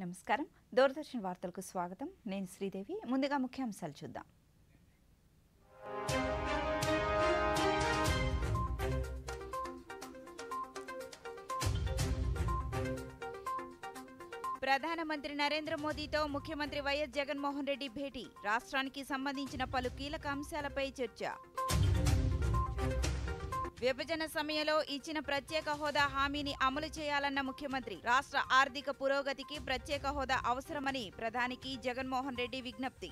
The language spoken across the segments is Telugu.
నమస్కారం. దూరదర్శన్ వార్తలకు స్వాగతం. నేను శ్రీదేవి. ముందుగా ముఖ్యాంశాలు చూద్దాం. ప్రధానమంత్రి నరేంద్ర మోదీతో ముఖ్యమంత్రి వైఎస్ జగన్మోహన్ రెడ్డి భేటీ. రాష్ట్రానికి సంబంధించిన పలు కీలక అంశాలపై చర్చ. విభజన సమయంలో ఇచ్చిన ప్రత్యేక హోదా హామీని అమలు చేయాలన్న ముఖ్యమంత్రి. రాష్ట్ర ఆర్థిక పురోగతికి ప్రత్యేక హోదా అవసరమని ప్రధానికి జగన్మోహన్ రెడ్డి విజ్ఞప్తి.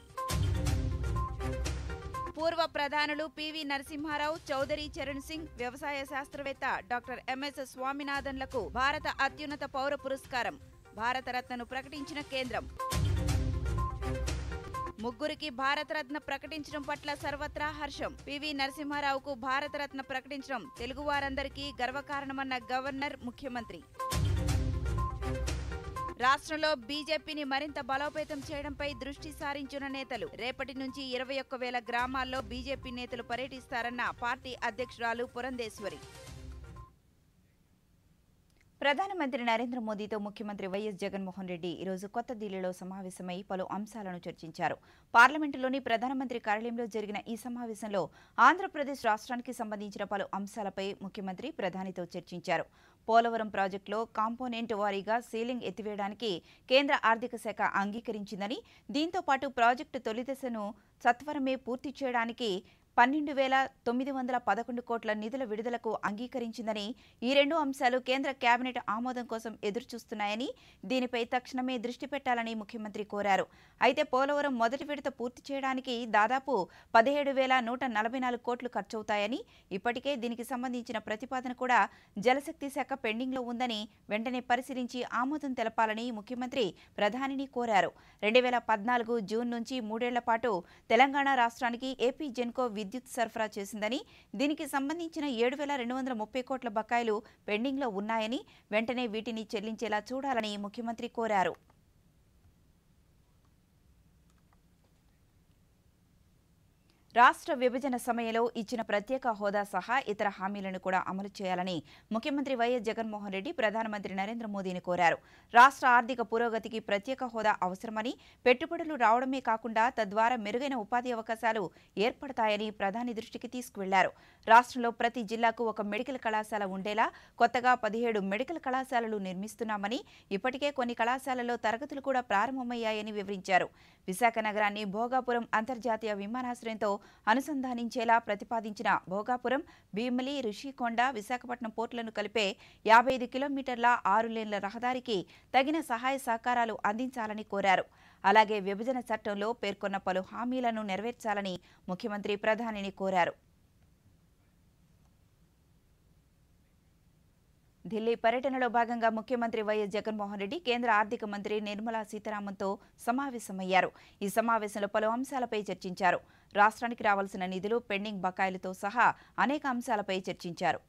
పూర్వ ప్రధానులు పివి నరసింహారావు, చౌదరి చరణ్ సింగ్, వ్యవసాయ శాస్త్రవేత్త డాక్టర్ ఎంఎస్ స్వామినాథన్లకు భారత అత్యున్నత పౌర పురస్కారం, భారతరత్నను ప్రకటించిన కేంద్రం. ముగ్గురికి భారతరత్న ప్రకటించడం పట్ల సర్వత్రా హర్షం. పివి నరసింహారావుకు భారతరత్న ప్రకటించడం తెలుగువారందరికీ గర్వకారణమన్న గవర్నర్, ముఖ్యమంత్రి. రాష్ట్రంలో బీజేపీని మరింత బలోపేతం చేయడంపై దృష్టి సారించిన నేతలు. రేపటి నుంచి 21,000 గ్రామాల్లో బీజేపీ నేతలు పర్యటిస్తారన్న పార్టీ అధ్యక్షురాలు పురంధేశ్వరి. ప్రధానమంత్రి నరేంద్ర మోదీతో ముఖ్యమంత్రి వైఎస్ జగన్మోహన్ రెడ్డి ఈరోజు కొత్త ఢిల్లీలో సమావేశమై పలు అంశాలను చర్చించారు. పార్లమెంటులోని ప్రధానమంత్రి కార్యాలయంలో జరిగిన ఈ సమావేశంలో ఆంధ్రప్రదేశ్ రాష్ట్రానికి సంబంధించిన పలు అంశాలపై ముఖ్యమంత్రి ప్రధానితో చర్చించారు. పోలవరం ప్రాజెక్టులో కాంపోనెంట్ వారీగా సీలింగ్ ఎత్తివేయడానికి కేంద్ర ఆర్థిక శాఖ అంగీకరించిందని, దీంతో పాటు ప్రాజెక్టు తొలి దశను సత్వరమే పూర్తి చేయడానికి 12,911 కోట్ల నిధుల విడుదలకు అంగీకరించిందని, ఈ రెండు అంశాలు కేంద్ర కేబినెట్ ఆమోదం కోసం ఎదురుచూస్తున్నాయని, దీనిపై తక్షణమే దృష్టి పెట్టాలని ముఖ్యమంత్రి కోరారు. అయితే పోలవరం మొదటి విడత పూర్తి చేయడానికి దాదాపు 17,144 కోట్లు ఖర్చవుతాయని, ఇప్పటికే దీనికి సంబంధించిన ప్రతిపాదన కూడా జలశక్తి శాఖ పెండింగ్లో ఉందని వెంటనే పరిశీలించి ఆమోదం తెలపాలని ముఖ్యమంత్రి ప్రధానిని కోరారు. 2014 జూన్ నుంచి 3 ఏళ్ల పాటు తెలంగాణ రాష్ట్రానికి ఏపీ జెన్కో విద్యుత్ సరఫరా చేసిందని, దీనికి సంబంధించిన 7,230 కోట్ల బకాయిలు పెండింగ్లో ఉన్నాయని, వెంటనే వీటిని చెల్లించేలా చూడాలని ముఖ్యమంత్రి కోరారు. రాష్ట్ర విభజన సమయంలో ఇచ్చిన ప్రత్యేక హోదా సహా ఇతర హామీలను కూడా అమలు చేయాలని ముఖ్యమంత్రి వైఎస్ జగన్మోహన్ రెడ్డి ప్రధానమంత్రి నరేంద్ర మోదీని కోరారు. రాష్ట్ర ఆర్థిక పురోగతికి ప్రత్యేక హోదా అవసరమని, పెట్టుబడులు రావడమే కాకుండా తద్వారా మెరుగైన ఉపాధి అవకాశాలు ఏర్పడతాయని ప్రధాని దృష్టికి తీసుకువెళ్లారు. రాష్ట్రంలో ప్రతి జిల్లాకు ఒక మెడికల్ కళాశాల ఉండేలా కొత్తగా 17 మెడికల్ కళాశాలలు నిర్మిస్తున్నామని, ఇప్పటికే కొన్ని కళాశాలల్లో తరగతులు కూడా ప్రారంభమయ్యాయని వివరించారు. విశాఖ నగరాన్ని భోగాపురం అంతర్జాతీయ విమానాశ్రయంతో అనుసంధానించేలా ప్రతిపాదించిన భోగాపురం, భీమిలి, రుషికొండ, విశాఖపట్నం పోర్టులను కలిపే 55 కిలోమీటర్ల 6 లేన్ల రహదారికి తగిన సహాయ సహకారాలు అందించాలని కోరారు. అలాగే విభజన చట్టంలో పేర్కొన్న పలు హామీలను నెరవేర్చాలని ముఖ్యమంత్రి ప్రధానిని కోరారు. ఢిల్లీ పర్యటనలో భాగంగా ముఖ్యమంత్రి వైఎస్ జగన్మోహన్ రెడ్డి కేంద్ర ఆర్థిక మంత్రి నిర్మలా సీతారామన్తో సమావేశమయ్యారు. ఈ సమావేశంలో పలు అంశాలపై చర్చించారు. రాష్ట్రానికి రావాల్సిన నిధులు, పెండింగ్ బకాయిలతో సహా అనేక అంశాలపై చర్చించారు.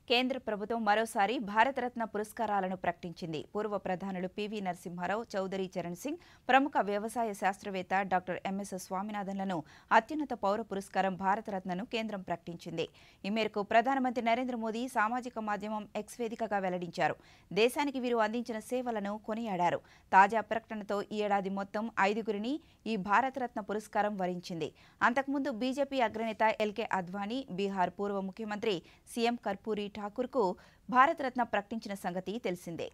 కేంద్ర ప్రభుత్వం మరోసారి భారతరత్న పురస్కారాలను ప్రకటించింది. పూర్వ ప్రధానులు పివి నరసింహారావు, చౌదరి చరణ్ సింగ్, ప్రముఖ వ్యవసాయ శాస్త్రవేత్త డాక్టర్ ఎంఎస్ స్వామినాథన్లను అత్యున్నత పౌర పురస్కారం భారతరత్నను కేంద్రం ప్రకటించింది. ఈ మేరకు ప్రధానమంత్రి నరేంద్ర మోదీ సామాజిక మాధ్యమం ఎక్స్ వేదికగా వెల్లడించారు. దేశానికి వీరు అందించిన సేవలను కొనియాడారు. తాజా ప్రకటనతో ఈ ఏడాది మొత్తం 5గురిని ఈ భారతరత్న పురస్కారం వరించింది. అంతకుముందు బీజేపీ అగ్రనేత ఎల్కే అద్వానీ, బీహార్ పూర్వ ముఖ్యమంత్రి సీఎం కర్పూరి ఠాకూర్కు భారతరత్న ప్రకటించిన సంగతి తెలిసిందే.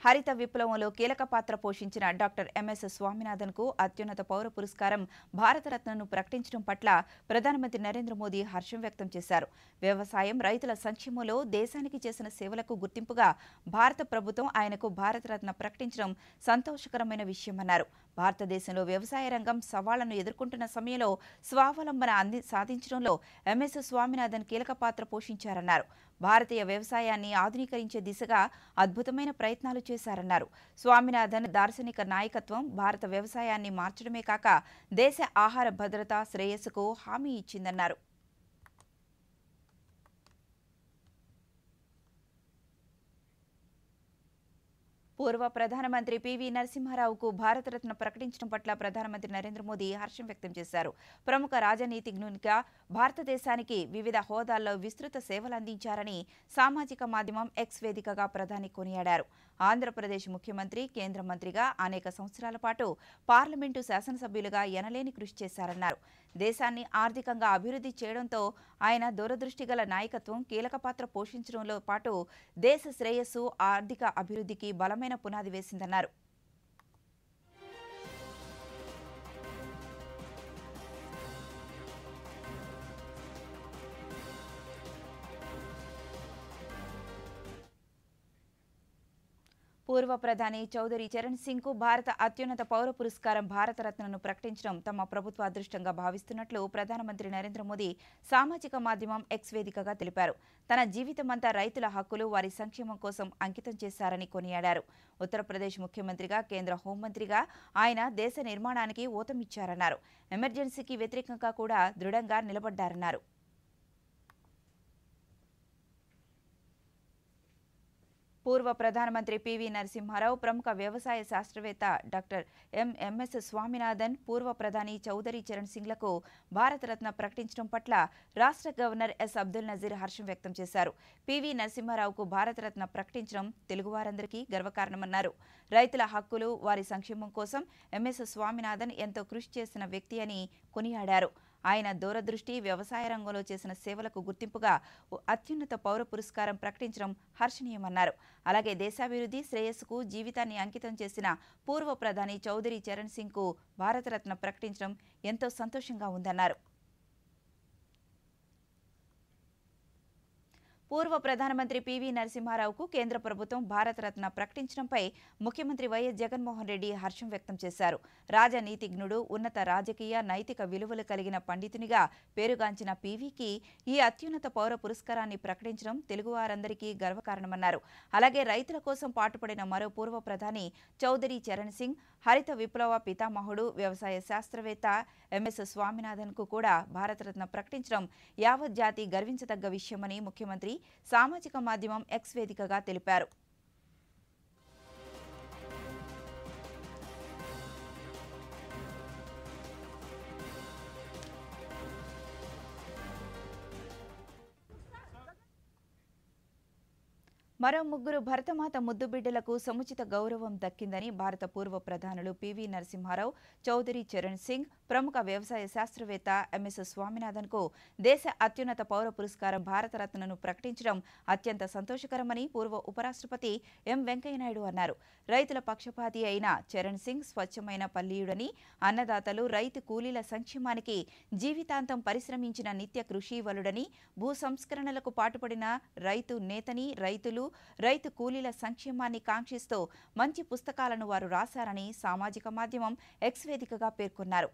హరిత విప్లవంలో కీలక పాత్ర పోషించిన డాక్టర్ ఎంఎస్ స్వామినాథన్కు అత్యున్నత పౌర పురస్కారం భారతరత్నను ప్రకటించడం పట్ల ప్రధానమంత్రి నరేంద్ర మోదీ హర్షం వ్యక్తం చేశారు. వ్యవసాయం, రైతుల సంక్షేమంలో దేశానికి చేసిన సేవలకు గుర్తింపుగా భారత ప్రభుత్వం ఆయనకు భారతరత్న ప్రకటించడం సంతోషకరమైన విషయమన్నారు. భారతదేశంలో వ్యవసాయ రంగం సవాళ్లను ఎదుర్కొంటున్న సమయంలో స్వావలంబన సాధించడంలో ఎంఎస్ స్వామినాథన్ కీలక పాత్ర పోషించారన్నారు. భారతీయ వ్యవసాయాన్ని ఆధునీకరించే దిశగా అద్భుతమైన ప్రయత్నాలు చేశారన్నారు. స్వామినాథన్ దార్శనిక నాయకత్వం భారత వ్యవసాయాన్ని మార్చడమే కాక దేశ ఆహార భద్రత, శ్రేయస్సుకు హామీ ఇచ్చిందన్నారు. పూర్వ ప్రధానమంత్రి పివి నరసింహారావుకు భారతరత్న ప్రకటించడం పట్ల ప్రధానమంత్రి నరేంద్ర మోదీ హర్షం వ్యక్తం చేశారు. ప్రముఖ రాజనీతిజ్ఞునిగా భారతదేశానికి వివిధ హోదాల్లో విస్తృత సేవలు అందించారని సామాజిక మాధ్యమం ఎక్స్ వేదికగా ప్రధాని కొనియాడారు. ఆంధ్రప్రదేశ్ ముఖ్యమంత్రి, కేంద్ర మంత్రిగా అనేక సంవత్సరాల పాటు పార్లమెంటు శాసనసభ్యులుగా ఎనలేని కృషి చేశారన్నారు. దేశాన్ని ఆర్థికంగా అభివృద్ధి చేయడంతో ఆయన దూరదృష్టిగల నాయకత్వం కీలక పాత్ర పోషించడంలో పాటు దేశ శ్రేయస్సు, ఆర్థిక అభివృద్ధికి బలమైన పునాది వేసిందన్నారు. పూర్వ ప్రధాని చౌదరి చరణ్ సింగ్ కు భారత అత్యున్నత పౌర పురస్కారం భారతరత్నను ప్రకటించడం తమ ప్రభుత్వ అదృష్టంగా భావిస్తున్నట్లు ప్రధానమంత్రి నరేంద్ర మోదీ సామాజిక మాధ్యమం ఎక్స్ వేదికగా తెలిపారు. తన జీవితమంతా రైతుల హక్కులు, వారి సంక్షేమం కోసం అంకితం చేశారని కొనియాడారు. ఉత్తరప్రదేశ్ ముఖ్యమంత్రిగా, కేంద్ర హోంమంత్రిగా ఆయన దేశ నిర్మాణానికి ఊతమిచ్చారన్నారు. ఎమర్జెన్సీకి వ్యతిరేకంగా కూడా దృఢంగా నిలబడ్డారన్నారు. పూర్వ ప్రధానమంత్రి పివి నరసింహారావు, ప్రముఖ వ్యవసాయ శాస్త్రవేత్త డాక్టర్ ఎంఎస్ స్వామినాథన్, పూర్వ ప్రధాని చౌదరి చరణ్ సింగ్లకు భారతరత్న ప్రకటించడం పట్ల రాష్ట్ర గవర్నర్ ఎస్ అబ్దుల్ నజీర్ హర్షం వ్యక్తం చేశారు. పివి నరసింహారావుకు భారతరత్న ప్రకటించడం తెలుగువారందరికీ గర్వకారణమన్నారు. రైతుల హక్కులు, వారి సంక్షేమం కోసం ఎంఎస్ స్వామినాథన్ ఎంతో కృషి చేసిన వ్యక్తి అని కొనియాడారు. ఆయన దూరదృష్టి, వ్యవసాయ రంగంలో చేసిన సేవలకు గుర్తింపుగా అత్యున్నత పౌర పురస్కారం ప్రకటించడం హర్షణీయమన్నారు. అలాగే దేశాభివృద్ధి, శ్రేయస్సుకు జీవితాన్ని అంకితం చేసిన పూర్వ ప్రధాని చౌదరి చరణ్ సింగ్ కు భారతరత్న ప్రకటించడం ఎంతో సంతోషంగా ఉందన్నారు. పూర్వ ప్రధానమంత్రి పివి నరసింహారావుకు కేంద్ర ప్రభుత్వం భారతరత్న ప్రకటించడంపై ముఖ్యమంత్రి వైఎస్ జగన్మోహన్ రెడ్డి హర్షం వ్యక్తం చేశారు. రాజనీతిజ్ఞుడు, ఉన్నత రాజకీయ, నైతిక విలువలు కలిగిన పండితునిగా పేరుగాంచిన పివికి ఈ అత్యున్నత పౌర పురస్కారాన్ని ప్రకటించడం తెలుగువారందరికీ గర్వకారణమన్నారు. అలాగే రైతుల కోసం పాటుపడిన మరో పూర్వ ప్రధాని చౌదరి చరణ్ సింగ్, హరిత విప్లవ పితామహుడు, వ్యవసాయ శాస్త్రవేత్త ఎంఎస్ స్వామినాథన్ కు కూడా భారతరత్న ప్రకటించడం యావత్ జాతి గర్వించదగ్గ విషయమని ముఖ్యమంత్రి సామాజిక మాధ్యమం ఎక్స్ వేదికగా తెలిపారు. మరో ముగ్గురు భరతమాత ముద్దు బిడ్డలకు సముచిత గౌరవం దక్కిందని భారత పూర్వ ప్రధానులు పివి నరసింహారావు, చౌదరి చరణ్ సింగ్, ప్రముఖ వ్యవసాయ శాస్త్రవేత్త ఎంఎస్ స్వామినాథన్ కు దేశ అత్యున్నత పౌర పురస్కారం భారతరత్నను ప్రకటించడం అత్యంత సంతోషకరమని పూర్వ ఉపరాష్ట్రపతి ఎం వెంకయ్యనాయుడు అన్నారు. రైతుల పక్షపాతి అయిన చరణ్ సింగ్ స్వచ్ఛమైన పల్లీయుడని, అన్నదాతలు, రైతు కూలీల సంక్షేమానికి జీవితాంతం పరిశ్రమించిన నిత్య కృషివలుడని, భూ సంస్కరణలకు పాటుపడిన రైతు నేతని, రైతు కూలీల సంక్షేమాన్ని కాంక్షిస్తూ మంచి పుస్తకాలను వారు రాశారని సామాజిక మాధ్యమం ఎక్స్ వేదికగా పేర్కొన్నారు.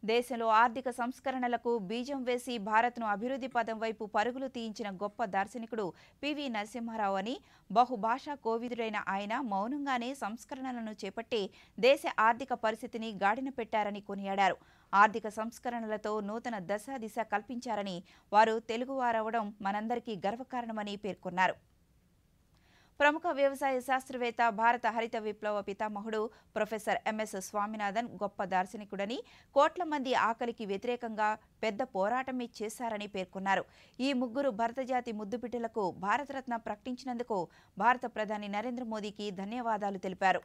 దేశంలో ఆర్థిక సంస్కరణలకు బీజం వేసి భారత్ను అభివృద్ధి పదం వైపు పరుగులు తీయించిన గొప్ప దార్శనికుడు పివి నరసింహారావు అని, బహుభాషా కోవిదుడైన ఆయన మౌనంగానే సంస్కరణలను చేపట్టి దేశ ఆర్థిక పరిస్థితిని గాడిన పెట్టారని కొనియాడారు. ఆర్థిక సంస్కరణలతో నూతన దిశ కల్పించారని, వారు తెలుగువారవడం మనందరికీ గర్వకారణమని పేర్కొన్నారు. ప్రముఖ వ్యవసాయ శాస్త్రవేత్త, భారత హరిత విప్లవ పితామహుడు ప్రొఫెసర్ ఎంఎస్ స్వామినాథన్ గొప్ప దార్శనికుడని, కోట్ల మంది ఆకలికి వ్యతిరేకంగా పెద్ద పోరాటమే చేశారని పేర్కొన్నారు. ఈ ముగ్గురు భరతజాతి ముద్దుబిడ్డలకు భారతరత్న ప్రకటించినందుకు భారత ప్రధాని నరేంద్ర మోదీకి ధన్యవాదాలు తెలిపారు.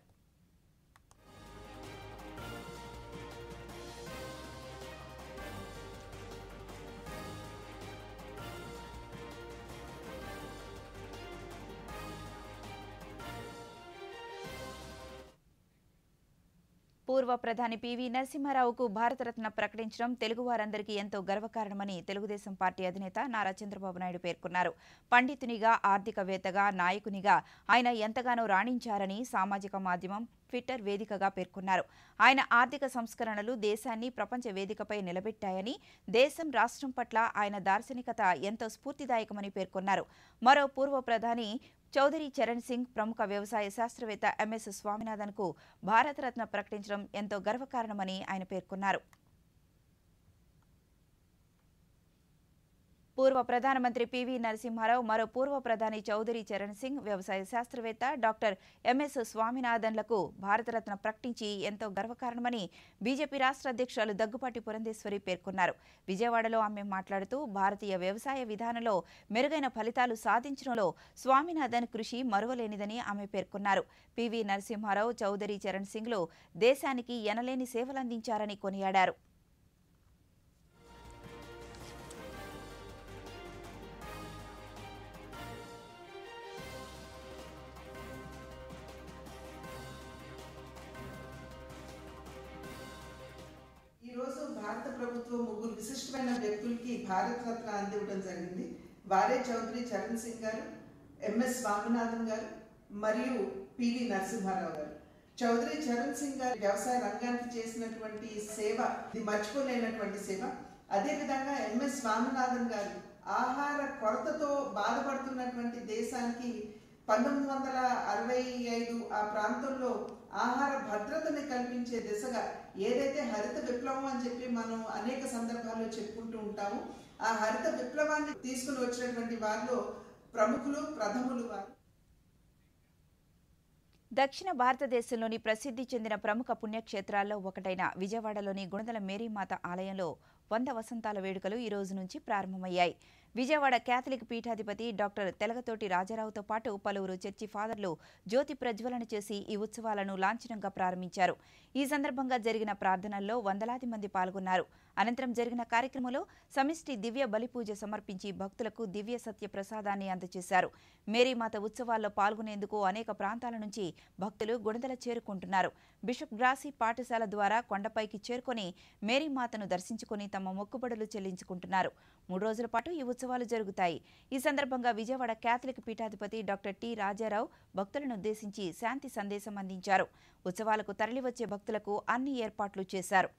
పూర్వ ప్రధాని పివి నరసింహారావుకు భారతరత్న ప్రకటించడం తెలుగువారందరికీ ఎంతో గర్వకారణమని తెలుగుదేశం పార్టీ అధినేత నారా చంద్రబాబు నాయుడు పేర్కొన్నారు. పండితునిగా, ఆర్థికవేత్తగా, నాయకునిగా ఆయన ఎంతగానో రాణించారని సామాజిక మాధ్యమం ట్విట్టర్ వేదికగా పేర్కొన్నారు. ఆయన ఆర్థిక సంస్కరణలు దేశాన్ని ప్రపంచ వేదికపై నిలబెట్టాయని, దేశం, రాష్ట్రం పట్ల ఆయన దార్శనికత ఎంతో స్ఫూర్తిదాయకమని పేర్కొన్నారు. మరో పూర్వ ప్రధాని చౌదరి చరణ్ సింగ్, ప్రముఖ వ్యవసాయ శాస్త్రవేత్త ఎంఎస్ స్వామినాథన్ కు భారతరత్న ప్రకటించడం ఎంతో గర్వకారణమని ఆయన పేర్కొన్నారు. పూర్వ ప్రధానమంత్రి పివి నరసింహారావు, మరో పూర్వ ప్రధాని చౌదరి చరణ్ సింగ్, వ్యవసాయ శాస్త్రవేత్త డాక్టర్ ఎంఎస్ స్వామినాథన్లకు భారతరత్న ప్రకటించి ఎంతో గర్వకారణమని బీజేపీ రాష్ట్ర అధ్యక్షురాలు దగ్గుపాటి పురంధేశ్వరి పేర్కొన్నారు. విజయవాడలో ఆమె మాట్లాడుతూ భారతీయ వ్యవసాయ విధానంలో మెరుగైన ఫలితాలు సాధించడంలో స్వామినాథన్ కృషి మరువలేనిదని ఆమె పేర్కొన్నారు. పివి నరసింహారావు, చౌదరి చరణ్ సింగ్లు దేశానికి ఎనలేని సేవలందించారని కొనియాడారు. ఈరోజు భారత ప్రభుత్వం ముగ్గురు విశిష్టమైన వ్యక్తులకి భారత రత్న అందివ్వడం జరిగింది. వారే చౌదరి చరణ్ సింగ్ గారు, ఎంఎస్ స్వామినాథన్ గారు మరియు పివి నరసింహారావు గారు. చౌదరి చరణ్ సింగ్ గారు వ్యవసాయ రంగానికి చేసినటువంటి సేవ ఇది మర్చిపోలేనటువంటి సేవ. అదేవిధంగా ఎంఎస్ స్వామినాథన్ గారు ఆహార కొరతతో బాధపడుతున్నటువంటి దేశానికి 1965 ఆ ప్రాంతంలో ఆహార భద్రతని కల్పించే దిశగా ఏదైతే హరిత విప్లవం అని చెప్పి మనం అనేక సందర్భాల్లో చెప్పుకుంటూ ఉంటాము, ఆ హరిత విప్లవాన్ని తీసుకుని వచ్చినటువంటి వారిలో ప్రముఖులు, ప్రథములు వారు. దక్షిణ భారతదేశంలోని ప్రసిద్ధి చెందిన ప్రముఖ పుణ్యక్షేత్రాల్లో ఒకటైన విజయవాడలోని గుణదల మేరీమాత ఆలయంలో 100 వసంతాల వేడుకలు ఈ రోజు నుంచి ప్రారంభమయ్యాయి. విజయవాడ కేథలిక్ పీఠాధిపతి డాక్టర్ తెలగతోటి రాజారావుతో పాటు పలువురు చర్చి ఫాదర్లు జ్యోతి ప్రజ్వలన చేసి ఈ ఉత్సవాలను లాంఛనంగా ప్రారంభించారు. ఈ సందర్భంగా జరిగిన ప్రార్థనల్లో వందలాది మంది పాల్గొన్నారు. అనంతరం జరిగిన కార్యక్రమంలో సమిష్టి దివ్య బలిపూజ సమర్పించి భక్తులకు దివ్య సత్య ప్రసాదాన్ని అందజేశారు. మేరీమాత ఉత్సవాల్లో పాల్గొనేందుకు అనేక ప్రాంతాల నుంచి భక్తులు గుణదల చేరుకుంటున్నారు. బిషప్ గ్రాసీ పాఠశాల ద్వారా కొండపైకి చేరుకొని మేరీమాతను దర్శించుకుని తమ మొక్కుబడులు చెల్లించుకుంటున్నారు. 3 రోజుల పాటు ఈ ఉత్సవాలు జరుగుతాయి. ఈ సందర్భంగా విజయవాడ కేథలిక్ పీఠాధిపతి డాక్టర్ టి రాజారావు భక్తులను ఉద్దేశించి శాంతి సందేశం అందించారు. ఉత్సవాలకు తరలివచ్చే భక్తులకు అన్ని ఏర్పాట్లు చేశారు.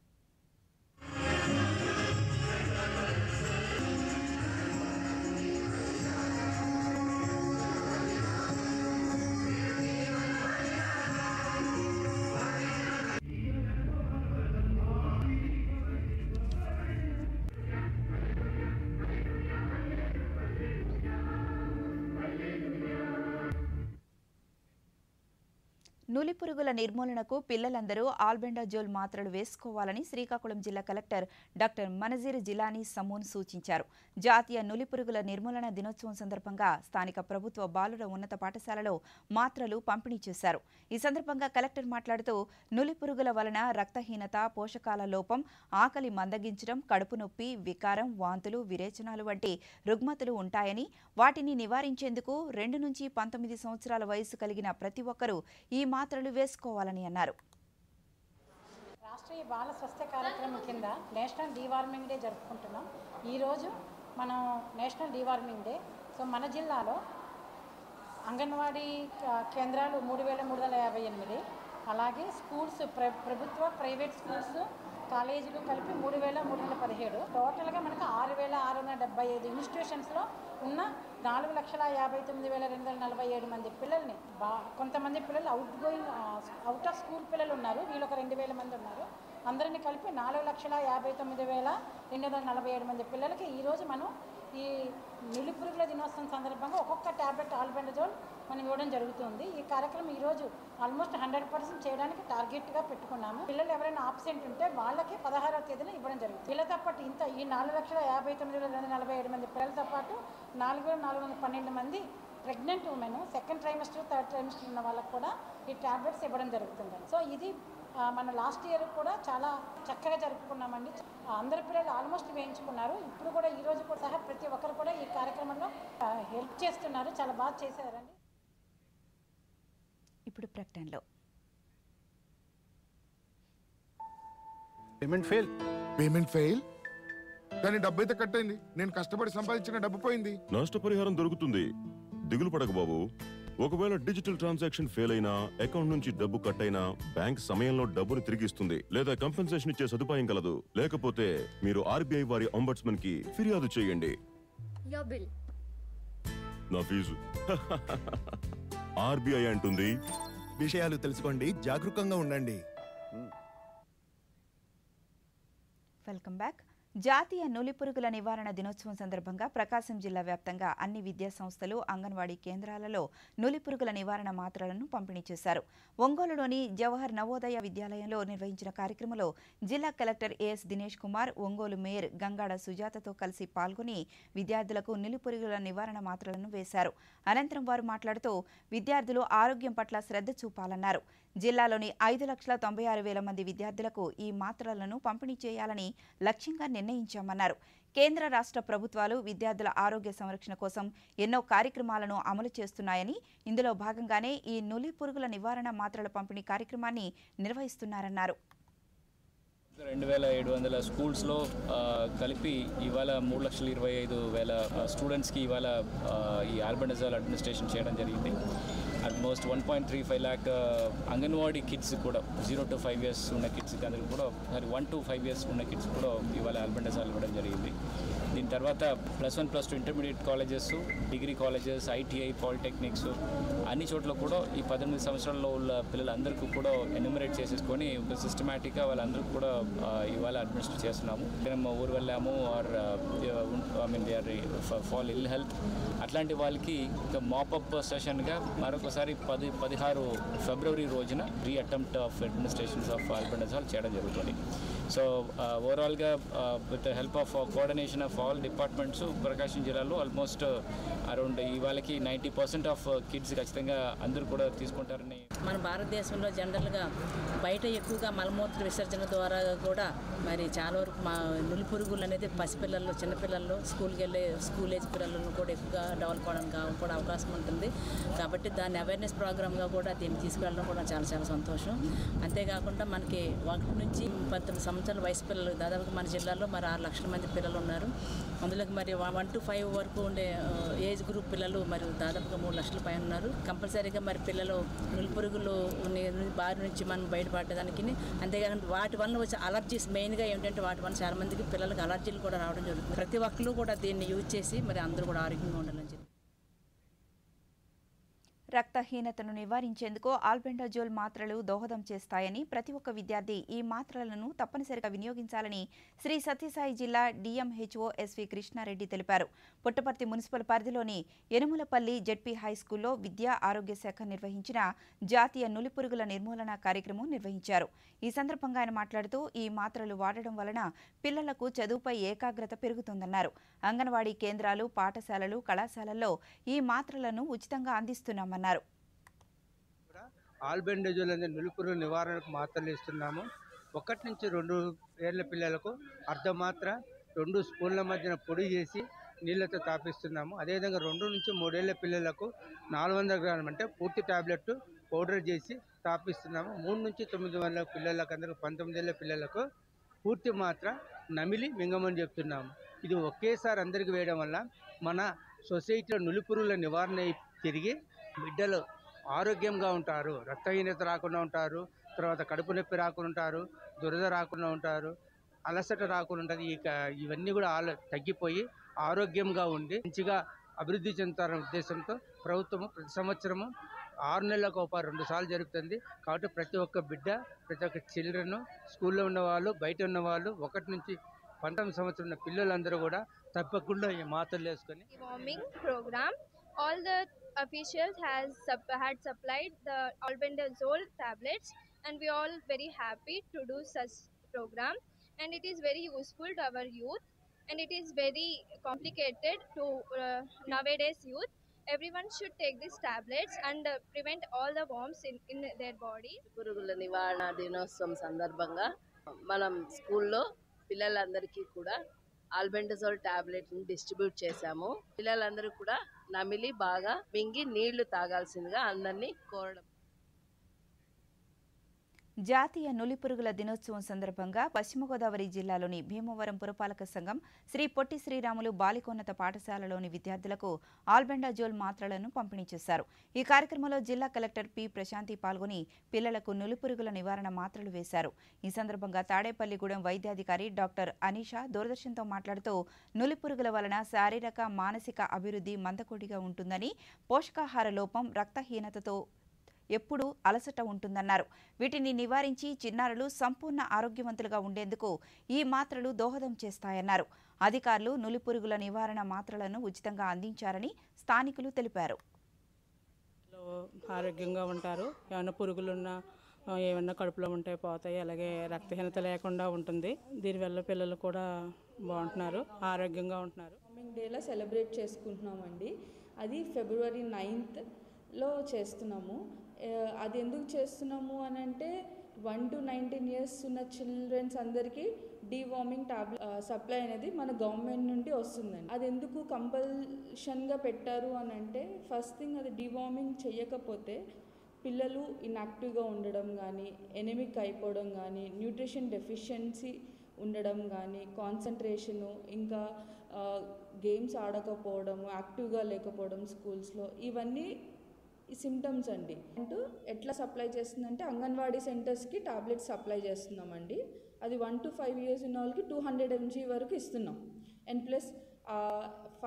నులిపురుగుల నిర్మూలనకు పిల్లలందరూ ఆల్బెండాజోల్ మాత్రలు వేసుకోవాలని శ్రీకాకుళం జిల్లా కలెక్టర్ డాక్టర్ మనజీర్ జిలానీ సమూన్ సూచించారు. జాతీయ నులిపురుగుల నిర్మూలన దినోత్సవం సందర్భంగా స్థానిక ప్రభుత్వ బాలుర ఉన్నత పాఠశాలలో మాత్రలు పంపిణీ చేశారు. ఈ సందర్భంగా కలెక్టర్ మాట్లాడుతూ నులిపురుగుల వలన రక్తహీనత, పోషకాల లోపం, ఆకలి మందగించడం, కడుపు నొప్పి, వికారం, వాంతులు, విరేచనాలు వంటి రుగ్మతలు ఉంటాయని, వాటిని నివారించేందుకు 2 నుంచి 19 సంవత్సరాల వయసు కలిగిన ప్రతి ఒక్కరూ ఈ మాత్రలు వేసుకోవాలని అన్నారు. రాష్ట్రీయ బాల స్వస్థ కార్యక్రమం కింద నేషనల్ డీవార్మింగ్ డే జరుపుకుంటున్నాం. ఈరోజు మనం నేషనల్ డీవార్మింగ్ డే. సో మన జిల్లాలో అంగన్వాడీ కేంద్రాలు 3358, అలాగే స్కూల్స్ ప్రభుత్వ, ప్రైవేట్ స్కూల్స్, కాలేజీలు కలిపి 3317. టోటల్గా మనకు 6675 ఇన్స్టిట్యూషన్స్లో ఉన్న 4,59,247 మంది పిల్లల్ని కొంతమంది పిల్లలు అవుట్ ఆఫ్ స్కూల్ పిల్లలు ఉన్నారు, వీళ్ళు ఒక 2,000 మంది ఉన్నారు. అందరినీ కలిపి 4,59,247 మంది పిల్లలకి ఈరోజు మనం ఈ నులిపురుగుల దినోత్సవం సందర్భంగా ఒక్కొక్క ట్యాబ్లెట్ ఆల్బెండజోల్ మనం ఇవ్వడం జరుగుతుంది. ఈ కార్యక్రమం ఈరోజు ఆల్మోస్ట్ 100% చేయడానికి టార్గెట్గా పెట్టుకున్నాము. పిల్లలు ఎవరైనా ఆబ్సెంట్ ఉంటే వాళ్ళకి 16వ తేదీన ఇవ్వడం జరుగుతుంది. వీళ్ళతో పాటు ఈ 4,59,247 మంది పిల్లలతో పాటు 4,412 మంది pregnant women, second trimester, third trimester ఉన్న వాళ్ళకి కూడా ఈ ట్యాబ్లెట్స్ ఇవ్వడం జరుగుతుంది. సో ఇది మన లాస్ట్ ఇయర్ కూడా చాలా చక్కగా జరుపుకున్నామండి. అందరి పిల్లలు ఆల్మోస్ట్ వేయించుకున్నారు. ఇప్పుడు కూడా ఈ రోజు కూడా సహా ప్రతి ఒక్కరు కూడా ఈ కార్యక్రమంలో హెల్ప్ చేస్తున్నారు. చాలా బాగా చేశారండి. ఇప్పుడు ప్రకటనలో పేమెంట్ ఫెయిల్ కానీ డబ్బు అయితే కట్ అయింది. నేను కష్టపడి సంపాదించిన డబ్బు పోయింది. నష్టపరిహారం దొరుకుతుంది, దిగులు పడకు బాబు. ఒకవేళ డిజిటల్ ట్రాన్సాక్షన్ ఫెయిల్ అయినా, అకౌంట్ నుంచి డబ్బు కట్ అయినా బ్యాంక్ సమయంలో డబ్బును తిరిగిస్తుంది లేదా కంపెన్సేషన్ ఇచ్చే సదుపాయం కలదు. లేకపోతే మీరు ఆర్బీఐ వారి అంబడ్స్మన్ కి ఫిర్యాదు చేయండి. నా ఫీజు ఆర్బీఐ అంటుంది, విషయాలు తెలుసుకోండి, జాగరూకంగా ఉండండి. Welcome back. జాతీయ నులిపురుగుల నివారణ దినోత్సవం సందర్భంగా ప్రకాశం జిల్లా వ్యాప్తంగా అన్ని విద్యా సంస్థలు అంగన్వాడీ కేంద్రాలలో నులిపురుగుల నివారణ మాత్రలను పంపిణీ చేశారు. ఒంగోలులోని జవహర్ నవోదయ విద్యాలయంలో నిర్వహించిన కార్యక్రమంలో జిల్లా collector A S Dinesh Kumar, Ongole mayor Gangada సుజాతతో కలిసి పాల్గొని విద్యార్థులకు నులిపురుగుల నివారణ మాత్రలను వేశారు. అనంతరం వారు మాట్లాడుతూ విద్యార్థులు ఆరోగ్యం పట్ల శ్రద్ధ చూపాలన్నారు. జిల్లాలోని 5,96,000 మంది విద్యార్థులకు ఈ మాత్రలను పంపిణీ చేయాలని లక్ష్యంగా నిర్ణయించామన్నారు. కేంద్ర రాష్ట్ర ప్రభుత్వాలు విద్యార్థుల ఆరోగ్య సంరక్షణ కోసం ఎన్నో కార్యక్రమాలను అమలు చేస్తున్నాయని, ఇందులో భాగంగానే ఈ నులి పురుగుల నివారణ మాత్రల పంపిణీ కార్యక్రమాన్ని నిర్వహిస్తున్నారన్నారు. 2,700 స్కూల్స్లో కలిపి ఇవాళ 3,25,000 స్టూడెంట్స్కి ఇవాళ ఈ ఆల్బెండజోల్ అడ్మినిస్ట్రేషన్ చేయడం జరిగింది. ఆల్మోస్ట్ 1.35 lakh అంగన్వాడీ కిడ్స్ కూడా 0 to 5 years ఉన్న కిడ్స్కి అందరికి కూడా 1 to 5 years ఉన్న కిడ్స్ కూడా ఇవాళ ఆల్బెండజోల్ ఇవ్వడం జరిగింది. దీని తర్వాత +1, +2 intermediate colleges, degree colleges, ITI, polytechnics అన్ని చోట్ల కూడా ఈ 18 సంవత్సరాల్లో ఉన్న పిల్లలందరికీ కూడా ఎన్యూమరేట్ చేసేసుకొని ఒక సిస్టమేటిక్గా వాళ్ళందరికీ కూడా ఇవాళ అడ్మినిస్ట్రేట్ చేస్తున్నాము. మేము ఊరు వెళ్ళాము are they are fall ill health అట్లాంటి వాళ్ళకి ఒక మాపప్ సెషన్గా మరొకసారి 16 ఫిబ్రవరి రోజున reattempt of administrations of albendazole చేయడం జరుగుతుంది. సో ఓవరాల్గా with the help of coordination of all departments Prakasam జిల్లాలో ఆల్మోస్ట్ అరౌండ్ ఇవాళకి 90% ఆఫ్ కిడ్స్ ఖచ్చితంగా అందరూ కూడా తీసుకుంటారని. మన భారతదేశంలో జనరల్గా బయట ఎక్కువగా మలమూత్ర విసర్జన ద్వారా కూడా మరి చాలా వరకు మా నులిపురుగులు అనేది పసిపిల్లల్లో, చిన్నపిల్లల్లో, స్కూల్ ఏజ్ పిల్లలను కూడా ఎక్కువగా డెవలప్ అవడానికి కూడా అవకాశం ఉంటుంది. కాబట్టి దాన్ని అవేర్నెస్ ప్రోగ్రామ్గా కూడా దీన్ని తీసుకెళ్ళడం కూడా చాలా చాలా సంతోషం. అంతేకాకుండా మనకి 1 నుంచి 19 సంవత్సరాల వయసు పిల్లలు దాదాపుగా మన జిల్లాలో మరి 6 లక్షల మంది పిల్లలు ఉన్నారు. అందులోకి మరి 1 to 5 వరకు ఉండే ఏజ్ గ్రూప్ పిల్లలు మరి దాదాపుగా 3 లక్షల పైన ఉన్నారు. కంపల్సరీగా మరి పిల్లలు నులిపురుగులు బారి నుంచి మనం బయటపడడానికి, అంతేకాకుండా వాటి వల్ల వచ్చే అలర్జీస్ మెయిన్గా ఏంటంటే వాటి వల్ల చాలా మందికి పిల్లలకి అలర్జీలు కూడా రావడం జరుగుతుంది. ప్రతి ఒక్కరు కూడా దీన్ని యూజ్ చేసి మరి అందరూ కూడా ఆరోగ్యంగా ఉండాలని చెప్పి. రక్తహీనతను నివారించేందుకు ఆల్బెండజోల్ మాత్రలు దోహదం చేస్తాయని, ప్రతి ఒక్క విద్యార్థి ఈ మాత్రలను తప్పనిసరిగా వినియోగించాలని శ్రీ సత్యసాయి జిల్లా డిఎంహెచ్ఓ ఎస్వి కృష్ణారెడ్డి తెలిపారు. పుట్టపర్తి మున్సిపల్ పరిధిలోని యనుమలపల్లి జెడ్పీ హైస్కూల్లో విద్యా ఆరోగ్య శాఖ నిర్వహించిన జాతీయ నులిపురుగుల నిర్మూలన కార్యక్రమం నిర్వహించారు. ఈ సందర్భంగా ఆయన మాట్లాడుతూ ఈ మాత్రలు వాడడం వలన పిల్లలకు చదువుపై ఏకాగ్రత పెరుగుతుందన్నారు. అంగన్వాడీ కేంద్రాలు, పాఠశాలలు, కళాశాలల్లో ఈ మాత్రలను ఉచితంగా అందిస్తున్నామన్నారు. ఆల్బెండజోల్ అనే నులిపురుగుల నివారణకు మాత్రలు ఇస్తున్నాము. 1 నుంచి 2 ఏళ్ల పిల్లలకు అర్ధ మాత్ర 2 స్పూన్ల మధ్యన పొడి చేసి నీళ్ళతో తాపిస్తున్నాము. అదేవిధంగా 2 నుంచి 3 ఏళ్ల పిల్లలకు 400 గ్రాములు అంటే పూర్తి టాబ్లెట్ పౌడర్ చేసి తాపిస్తున్నాము. 3 నుంచి 9 ఏళ్ల పిల్లలకు అందరికి 19 ఏళ్ల పిల్లలకు పూర్తి మాత్ర నమిలి మింగమని చెప్తున్నాము. ఇది ఒకేసారి అందరికి వేయడం వల్ల మన సొసైటీలో నులిపురుగుల నివారణ తిరిగి బిడ్డలు ఆరోగ్యంగా ఉంటారు, రక్తహీనత రాకుండా ఉంటారు, తర్వాత కడుపు నొప్పి రాకుండా ఉంటారు, దురద రాకుండా ఉంటారు, అలసట రాకుండా ఉంటుంది. ఇవన్నీ కూడా తగ్గిపోయి ఆరోగ్యంగా ఉండి మంచిగా అభివృద్ధి చెందుతారనే ఉద్దేశంతో ప్రభుత్వము ప్రతి సంవత్సరము 6 నెలలకు 2 సార్లు జరుగుతుంది. కాబట్టి ప్రతి ఒక్క బిడ్డ, ప్రతి ఒక్క చిల్డ్రన్, స్కూల్లో ఉన్నవాళ్ళు, బయట ఉన్నవాళ్ళు, 1 నుంచి 19 సంవత్సరం ఉన్న పిల్లలందరూ కూడా తప్పకుండా ఈ మాత్రలు వేసుకొని all the officials had supplied the albendazole tablets, and we all very happy to do such program, and it is very useful to our youth, and it is very complicated to nowadays youth. Everyone should take these tablets and prevent all the worms in their body. పురుగుల నివారణ దినోత్సవం సందర్భంగా మనం స్కూల్లో పిల్లలందరికీ కూడా ఆల్బెండజోల్ టాబ్లెట్ ని డిస్ట్రిబ్యూట్ చేశాము. పిల్లలందరూ కూడా నమిలి బాగా మింగి నీళ్లు తాగాల్సిందిగా అందరినీ కోరడం. జాతీయ నులిపురుగుల దినోత్సవం సందర్భంగా పశ్చిమ గోదావరి జిల్లాలోని భీమవరం పురపాలక సంఘం శ్రీ పొట్టి శ్రీరాములు బాలికోన్నత పాఠశాలలోని విద్యార్థులకు ఆల్బెండజోల్ మాత్రలను పంపిణీ చేశారు. ఈ కార్యక్రమంలో జిల్లా కలెక్టర్ పి ప్రశాంతి పాల్గొని పిల్లలకు నులిపురుగుల నివారణ మాత్రలు వేశారు. ఈ సందర్భంగా తాడేపల్లిగూడెం వైద్యాధికారి డాక్టర్ అనీషా దూరదర్శన్తో మాట్లాడుతూ నులిపురుగుల వలన శారీరక, మానసిక అభివృద్ధి మందకొడిగా ఉంటుందని, పోషకాహార లోపం, రక్తహీనతతో ఎప్పుడూ అలసట ఉంటుందన్నారు. వీటిని నివారించి చిన్నారులు సంపూర్ణ ఆరోగ్యవంతులుగా ఉండేందుకు ఈ మాత్రలు దోహదం చేస్తాయన్నారు. అధికారులు నులిపురుగుల నివారణ మాత్రలను ఉచితంగా అందించారని స్థానికులు తెలిపారు. ఆరోగ్యంగా ఉంటారు. ఏమైనా పురుగులున్నా ఏమన్నా కడుపులో ఉంటే పోతాయి. అలాగే రక్తహీనత లేకుండా ఉంటుంది. దీనివల్ల పిల్లలు కూడా బాగుంటున్నారు, ఆరోగ్యంగా ఉంటున్నారు. డేలో సెలబ్రేట్ చేసుకుంటున్నామండి. అది February 9th చేస్తున్నాము. అది ఎందుకు చేస్తున్నాము అని అంటే 1 to 19 years ఉన్న చిల్డ్రన్స్ అందరికీ డీవార్మింగ్ టాబ్లెట్ సప్లై అనేది మన గవర్నమెంట్ నుండి వస్తుందండి. అది ఎందుకు కంపల్షన్గా పెట్టారు అని అంటే ఫస్ట్ థింగ్ అది డీవార్మింగ్ చేయకపోతే పిల్లలు ఇన్యాక్టివ్గా ఉండడం కానీ, ఎనిమిక్ అయిపోవడం కానీ, న్యూట్రిషన్ డెఫిషియన్సీ ఉండడం కానీ, కాన్సన్ట్రేషను, ఇంకా గేమ్స్ ఆడకపోవడం, యాక్టివ్గా లేకపోవడం స్కూల్స్లో, ఇవన్నీ సిమ్టమ్స్ అండి. అంటూ ఎట్లా సప్లై చేస్తుందంటే అంగన్వాడీ సెంటర్స్కి టాబ్లెట్స్ సప్లై చేస్తున్నామండి. అది 1 to 5 years ఉన్న వాళ్ళకి 200 mg వరకు ఇస్తున్నాం. అండ్ ప్లస్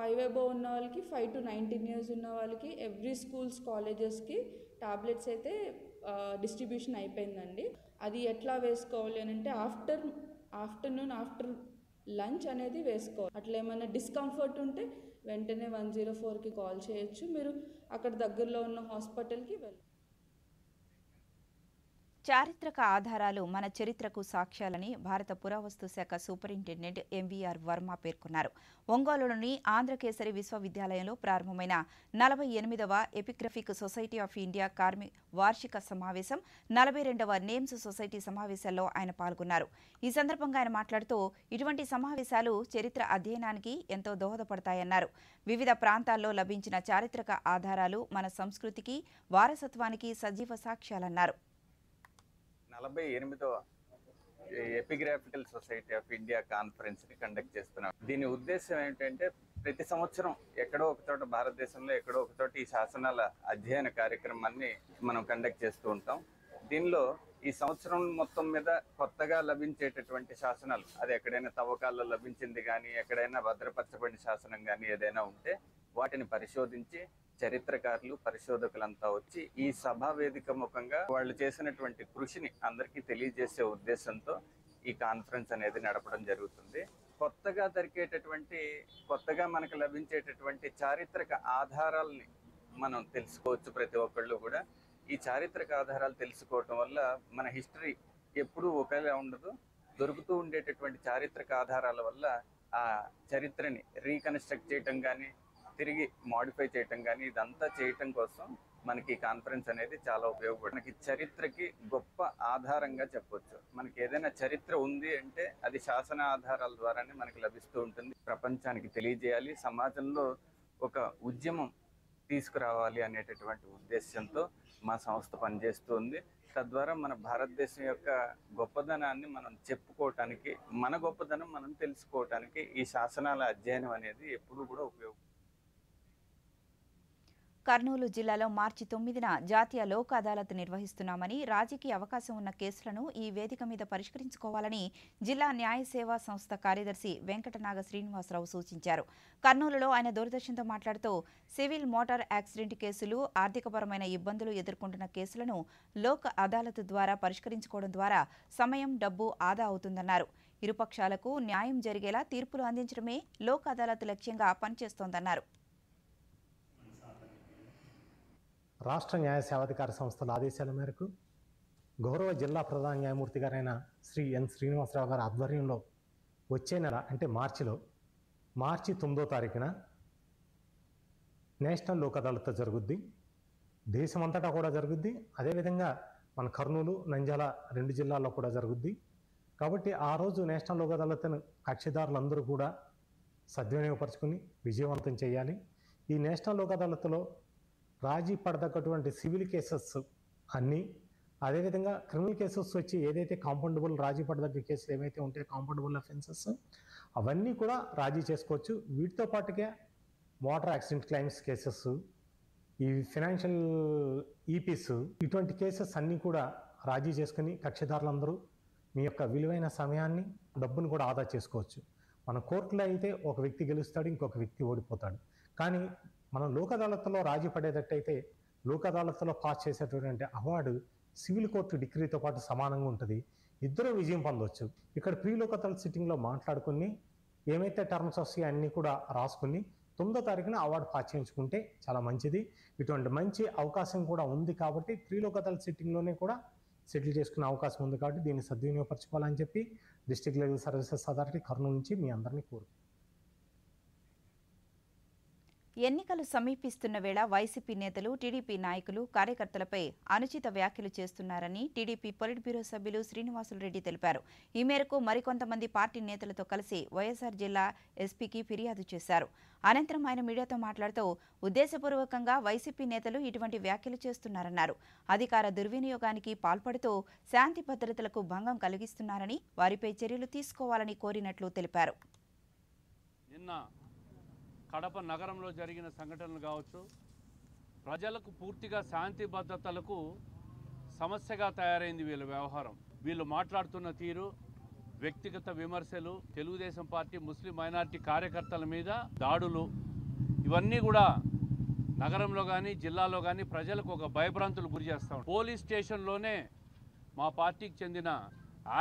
5 above ఉన్న వాళ్ళకి 5 to 19 years ఉన్న వాళ్ళకి ఎవ్రీ స్కూల్స్ కాలేజెస్కి టాబ్లెట్స్ అయితే డిస్ట్రిబ్యూషన్ అయిపోయిందండి. అది ఎట్లా వేసుకోవాలి అని అంటే ఆఫ్టర్నూన్ ఆఫ్టర్ లంచ్ అనేది వేసుకోవాలి. అట్లా ఏమైనా డిస్కంఫర్ట్ ఉంటే వెంటనే 104కి కాల్ చేయొచ్చు. మీరు అక్కడ దగ్గరలో ఉన్న హాస్పిటల్కి వెళ్ళండి. చారిత్రక ఆధారాలు మన చరిత్రకు సాక్ష్యాలని భారత పురావస్తు శాఖ సూపరింటెండెంట్ ఎంవీఆర్ వర్మ పేర్కొన్నారు. ఒంగోలులోని ఆంధ్రకేసరి విశ్వవిద్యాలయంలో ప్రారంభమైన 48వ ఎపిగ్రఫిక్ సొసైటీ ఆఫ్ ఇండియా వార్షిక సమావేశం, 42వ నేమ్స్ సొసైటీ సమావేశాల్లో ఆయన పాల్గొన్నారు. ఈ సందర్భంగా ఆయన మాట్లాడుతూ ఇటువంటి సమావేశాలు చరిత్ర అధ్యయనానికి ఎంతో దోహదపడతాయన్నారు. వివిధ ప్రాంతాల్లో లభించిన చారిత్రక ఆధారాలు మన సంస్కృతికి, వారసత్వానికి సజీవ సాక్ష్యాలన్నారు. 48వ ఎపిగ్రాఫికల్ సొసైటీ ఆఫ్ ఇండియా కాన్ఫరెన్స్ని కండక్ట్ చేస్తున్నాం. దీని ఉద్దేశం ఏంటంటే ప్రతి సంవత్సరం ఎక్కడో ఒక చోట భారతదేశంలో ఎక్కడో ఒక చోట ఈ శాసనాల అధ్యయన కార్యక్రమాన్ని మనం కండక్ట్ చేస్తూ ఉంటాం. దీనిలో ఈ సంవత్సరం మొత్తం మీద కొత్తగా లభించేటటువంటి శాసనాలు, అది ఎక్కడైనా తవ్వకాల్లో లభించింది కానీ, ఎక్కడైనా భద్రపరచబడిన శాసనం కానీ ఏదైనా ఉంటే వాటిని పరిశోధించి చరిత్రకారులు, పరిశోధకులంతా వచ్చి ఈ సభా వేదిక ముఖంగా వాళ్ళు చేసినటువంటి కృషిని అందరికీ తెలియజేసే ఉద్దేశంతో ఈ కాన్ఫరెన్స్ అనేది నడపడం జరుగుతుంది. కొత్తగా మనకు లభించేటటువంటి చారిత్రక ఆధారాలని మనం తెలుసుకోవచ్చు. ప్రతి ఒక్కళ్ళు కూడా ఈ చారిత్రక ఆధారాలు తెలుసుకోవటం వల్ల మన హిస్టరీ ఎప్పుడూ ఒకేలా ఉండదు. దొరుకుతూ ఉండేటటువంటి చారిత్రక ఆధారాల వల్ల ఆ చరిత్రని రీకన్స్ట్రక్ట్ చేయటం కానీ, తిరిగి మాడిఫై చేయటం కానీ, ఇదంతా చేయటం కోసం మనకి కాన్ఫరెన్స్ అనేది చాలా ఉపయోగపడుతుంది. మనకి చరిత్రకి గొప్ప ఆధారంగా చెప్పొచ్చు. మనకి ఏదైనా చరిత్ర ఉంది అంటే అది శాసన ఆధారాల ద్వారానే మనకి లభిస్తూ ఉంటుంది. ప్రపంచానికి తెలియజేయాలి, సమాజంలో ఒక ఉద్యమం తీసుకురావాలి అనేటటువంటి ఉద్దేశంతో మా సంస్థ పనిచేస్తుంది. తద్వారా మన భారతదేశం యొక్క గొప్పదనాన్ని మనం చెప్పుకోవటానికి, మన గొప్పదనం మనం తెలుసుకోవటానికి ఈ శాసనాల అధ్యయనం అనేది ఎప్పుడూ కూడా ఉపయోగపడుతుంది. కర్నూలు జిల్లాలో మార్చి 9న జాతీయ లోక్ అదాలత్ నిర్వహిస్తున్నామని, రాజీకి అవకాశం ఉన్న కేసులను ఈ వేదిక మీద పరిష్కరించుకోవాలని జిల్లా న్యాయ సేవా సంస్థ కార్యదర్శి వెంకటనాగ శ్రీనివాసరావు సూచించారు. కర్నూలులో ఆయన దూరదర్శన్తో మాట్లాడుతూ సివిల్ మోటార్ యాక్సిడెంట్ కేసులు, ఆర్థికపరమైన ఇబ్బందులు ఎదుర్కొంటున్న కేసులను లోక్ అదాలత్ ద్వారా పరిష్కరించుకోవడం ద్వారా సమయం, డబ్బు ఆదా అవుతుందన్నారు. ఇరుపక్షాలకు న్యాయం జరిగేలా తీర్పులు అందించడమే లోక్ అదాలత్ లక్ష్యంగా పనిచేస్తోందన్నారు. రాష్ట్ర న్యాయ సేవాధికార సంస్థల ఆదేశాల మేరకు గౌరవ జిల్లా ప్రధాన న్యాయమూర్తి గారైన శ్రీ ఎన్ శ్రీనివాసరావు గారి ఆధ్వర్యంలో వచ్చే నెల అంటే మార్చి 9వ తారీఖున నేషనల్ లోక్ అదాలత్ జరుగుద్ది. దేశమంతటా కూడా జరుగుద్ది. అదేవిధంగా మన కర్నూలు, నంద్యాల 2 జిల్లాల్లో కూడా జరుగుద్ది. కాబట్టి ఆ రోజు నేషనల్ లోక్ అదాలత్ను కక్షిదారులందరూ కూడా సద్వినియోగపరుచుకుని విజయవంతం చేయాలి. ఈ నేషనల్ లోక్ అదాలత్లో రాజీ పడదగ్గటువంటి సివిల్ కేసెస్ అన్నీ, అదేవిధంగా క్రిమినల్ కేసెస్ వచ్చి ఏదైతే కాంపౌండబుల్ రాజీ పడదగ్గ కేసులు ఏవైతే ఉంటాయో కాంపౌండబుల్ అఫెన్సెస్ అవన్నీ కూడా రాజీ చేసుకోవచ్చు. వీటితో పాటుగా మోటార్ యాక్సిడెంట్ క్లెయిమ్స్ కేసెస్, ఈ ఫైనాన్షియల్ ఈపీస్, ఇటువంటి కేసెస్ అన్నీ కూడా రాజీ చేసుకుని కక్షిదారులందరూ మీ యొక్క విలువైన సమయాన్ని, డబ్బును కూడా ఆదా చేసుకోవచ్చు. మన కోర్టులో అయితే ఒక వ్యక్తి గెలుస్తాడు, ఇంకొక వ్యక్తి ఓడిపోతాడు. కానీ మనం లోక్ అదాలత్లో రాజీ పడేటట్టయితే లోక్ అదాలత్లో పాస్ చేసేటటువంటి అవార్డు సివిల్ కోర్టు డిగ్రీతో పాటు సమానంగా ఉంటుంది. ఇద్దరు విజయం పొందవచ్చు. ఇక్కడ ప్రీ లోక్ అదాలత్ సిట్టింగ్లో మాట్లాడుకుని ఏమైతే టర్మ్స్ వస్తాయో అన్నీ కూడా రాసుకుని 9వ తారీఖున అవార్డు పాస్ చేయించుకుంటే చాలా మంచిది. ఇటువంటి మంచి అవకాశం కూడా ఉంది కాబట్టి ప్రీ లోక్ అదాలత్ సిట్టింగ్లోనే కూడా సెటిల్ చేసుకునే అవకాశం ఉంది కాబట్టి దీన్ని సద్వినియోగపరచుకోవాలని చెప్పి district level services authority Kurnool నుంచి మీ అందరినీ కోరుకుంటున్నాను. ఎన్నికలు సమీపిస్తున్న వేళ వైసీపీ నేతలు, టీడీపీ నాయకులు, కార్యకర్తలపై అనుచిత వ్యాఖ్యలు చేస్తున్నారని టీడీపీ పొలిట్ బ్యూరో సభ్యులు శ్రీనివాసులరెడ్డి తెలిపారు. ఈ మేరకు మరికొంతమంది పార్టీ నేతలతో కలిసి వైఎస్ఆర్ జిల్లా ఎస్పీకి ఫిర్యాదు చేశారు. అనంతరం ఆయన మీడియాతో మాట్లాడుతూ ఉద్దేశపూర్వకంగా వైసీపీ నేతలు ఇటువంటి వ్యాఖ్యలు చేస్తున్నారన్నారు. అధికార దుర్వినియోగానికి పాల్పడుతూ శాంతి భద్రతలకు భంగం కలిగిస్తున్నారని, వారిపై చర్యలు తీసుకోవాలని కోరినట్లు తెలిపారు. కడప నగరంలో జరిగిన సంఘటనలు కావచ్చు, ప్రజలకు పూర్తిగా శాంతి భద్రతలకు సమస్యగా తయారైంది వీళ్ళ వ్యవహారం. వీళ్ళు మాట్లాడుతున్న తీరు, వ్యక్తిగత విమర్శలు, తెలుగుదేశం పార్టీ ముస్లిం మైనారిటీ కార్యకర్తల మీద దాడులు, ఇవన్నీ కూడా నగరంలో కానీ జిల్లాలో కానీ ప్రజలకు ఒక భయభ్రాంతులు గురి చేస్తాం. పోలీస్ స్టేషన్లోనే మా పార్టీకి చెందిన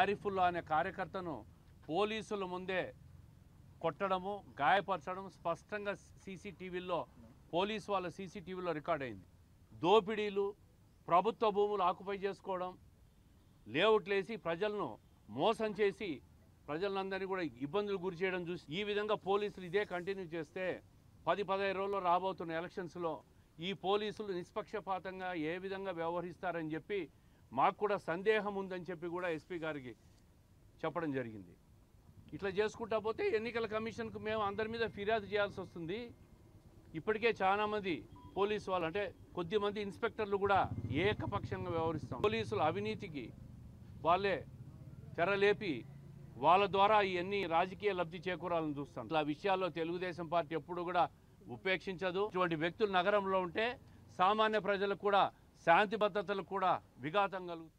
ఆరిఫుల్లా అనే కార్యకర్తను పోలీసుల ముందే కొట్టడము, గాయపరచడం స్పష్టంగా సీసీటీవీల్లో, పోలీసు వాళ్ళ సీసీటీవీలో రికార్డ్ అయింది. దోపిడీలు, ప్రభుత్వ భూములు ఆక్యుపై చేసుకోవడం, లేఅవుట్లేసి ప్రజలను మోసం చేసి ప్రజలందరినీ కూడా ఇబ్బందులు గురి చేయడం చూసి ఈ విధంగా పోలీసులు ఇదే కంటిన్యూ చేస్తే 10-15 రోజుల్లో రాబోతున్న ఎలక్షన్స్లో ఈ పోలీసులు నిష్పక్షపాతంగా ఏ విధంగా వ్యవహరిస్తారని చెప్పి మాకు కూడా సందేహం ఉందని చెప్పి కూడా ఎస్పీ గారికి చెప్పడం జరిగింది. ఇట్లా చేసుకుంటా పోతే ఎన్నికల కమిషన్కు మేము అందరి మీద ఫిర్యాదు చేయాల్సి వస్తుంది. ఇప్పటికే చాలామంది పోలీసు వాళ్ళు, అంటే కొద్దిమంది ఇన్స్పెక్టర్లు కూడా ఏకపక్షంగా వ్యవహరిస్తాం. పోలీసులు అవినీతికి వాళ్ళే తెరలేపి వాళ్ళ ద్వారా ఇవన్నీ రాజకీయ లబ్ధి చేకూరాలని చూస్తాం. ఇట్లా విషయాల్లో తెలుగుదేశం పార్టీ ఎప్పుడు కూడా ఉపేక్షించదు. ఇటువంటి వ్యక్తులు నగరంలో ఉంటే సామాన్య ప్రజలకు కూడా శాంతి భద్రతలకు కూడా విఘాతం కలుగుతుంది.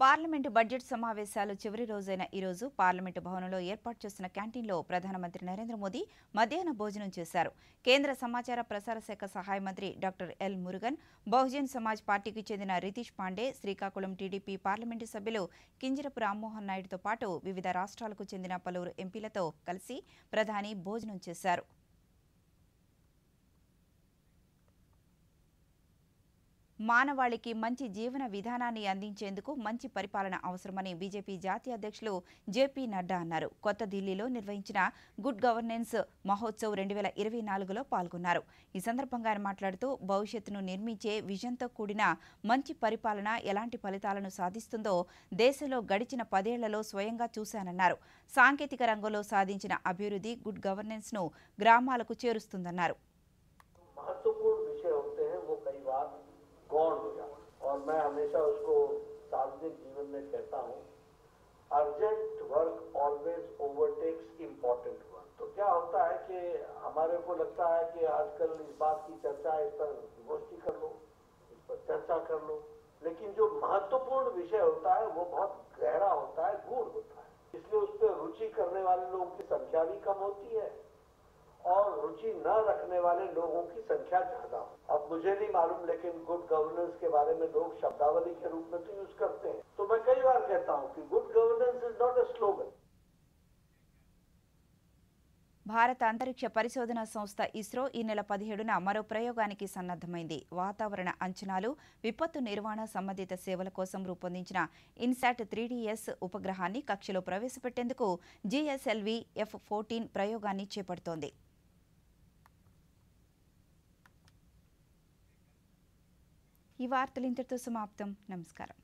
పార్లమెంటు బడ్జెట్ సమావేశాలు చివరి రోజైన ఈరోజు పార్లమెంటు భవనంలో ఏర్పాటు చేసిన క్యాంటీన్లో ప్రధానమంత్రి నరేంద్ర మోదీ మధ్యాహ్న భోజనం చేశారు. కేంద్ర సమాచార ప్రసార శాఖ సహాయ మంత్రి డాక్టర్ ఎల్ మురుగన్, బహుజన్ సమాజ్ పార్టీకి చెందిన రితీష్ పాండే, శ్రీకాకుళం టీడీపీ పార్లమెంటు సభ్యులు కింజరపు రామ్మోహన్ నాయుడుతో పాటు వివిధ రాష్ట్రాలకు చెందిన పలువురు ఎంపీలతో కలిసి ప్రధాని భోజనం చేశారు. మానవాళికి మంచి జీవన విధానాన్ని అందించేందుకు మంచి పరిపాలన అవసరమని బీజేపీ జాతీయ అధ్యక్షులు జేపీ నడ్డా అన్నారు. కొత్త ఢిల్లీలో నిర్వహించిన గుడ్ గవర్నెన్స్ మహోత్సవ్ 2024లో పాల్గొన్నారు. ఈ సందర్భంగా ఆయన మాట్లాడుతూ భవిష్యత్తును నిర్మించే విజన్తో కూడిన మంచి పరిపాలన ఎలాంటి ఫలితాలను సాధిస్తుందో దేశంలో గడిచిన 10 ఏళ్లలో స్వయంగా చూశానన్నారు. సాంకేతిక రంగంలో సాధించిన అభివృద్ధి గుడ్ గవర్నెన్స్ ను గ్రామాలకు చేరుస్తుందన్నారు. गौण हो जाए और मैं हमेशा उसको सार्वजनिक जीवन में कहता हूँ, urgent work always overtakes important work. तो क्या होता है कि हमारे को लगता है कि आजकल इस बात की चर्चा, इस पर गोष्ठी कर लो, इस पर चर्चा कर लो, लेकिन जो महत्वपूर्ण विषय होता है वो बहुत गहरा होता है, गूढ़ होता है, इसलिए उस पर रुचि करने वाले लोगों की संख्या भी कम होती है और रुचि न रखने वाले लोगों की संख्या ज्यादा। अब मुझे नहीं मालूम, लेकिन गुड गवर्नेंस के बारे में लोग शब्दावली के रूप में तो यूज करते हैं। तो मैं कई बार कहता हूं कि good governance is not a slogan. భారత అంతరిక్ష పరిశోధన సంస్థ ఇస్రో ఈ నెల 17న మరో ప్రయోగానికి సన్నద్ధమైంది. వాతావరణ అంచనాలు, విపత్తు నిర్వహణ సంబంధిత సేవల కోసం రూపొందించిన ఇన్సాట్ 3DS ఉపగ్రహాన్ని కక్షలో ప్రవేశపెట్టేందుకు GSLV F-14 ప్రయోగాన్ని చేపడుతోంది. ఈ వార్తలు ఇంతటితో సమాప్తం. నమస్కారం.